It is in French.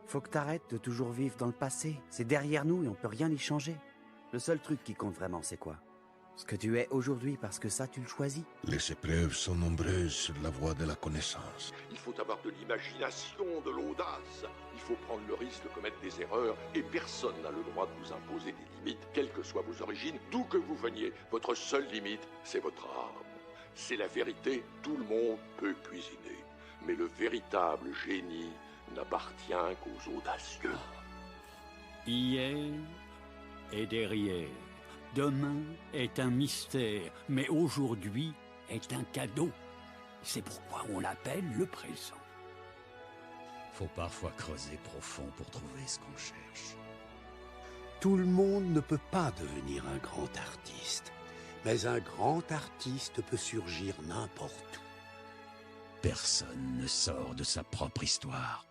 Faut que t'arrêtes de toujours vivre dans le passé. C'est derrière nous et on peut rien y changer. Le seul truc qui compte vraiment, c'est quoi? Ce que tu es aujourd'hui, parce que ça, tu le choisis. Les épreuves sont nombreuses sur la voie de la connaissance. Il faut avoir de l'imagination, de l'audace. Il faut prendre le risque de commettre des erreurs et personne n'a le droit de vous imposer des limites, quelles que soient vos origines, d'où que vous veniez. Votre seule limite, c'est votre âme. C'est la vérité, tout le monde peut cuisiner. Mais le véritable génie n'appartient qu'aux audacieux. Hier et derrière. Demain est un mystère, mais aujourd'hui est un cadeau. C'est pourquoi on l'appelle le présent. Faut parfois creuser profond pour trouver ce qu'on cherche. Tout le monde ne peut pas devenir un grand artiste, mais un grand artiste peut surgir n'importe où. Personne ne sort de sa propre histoire.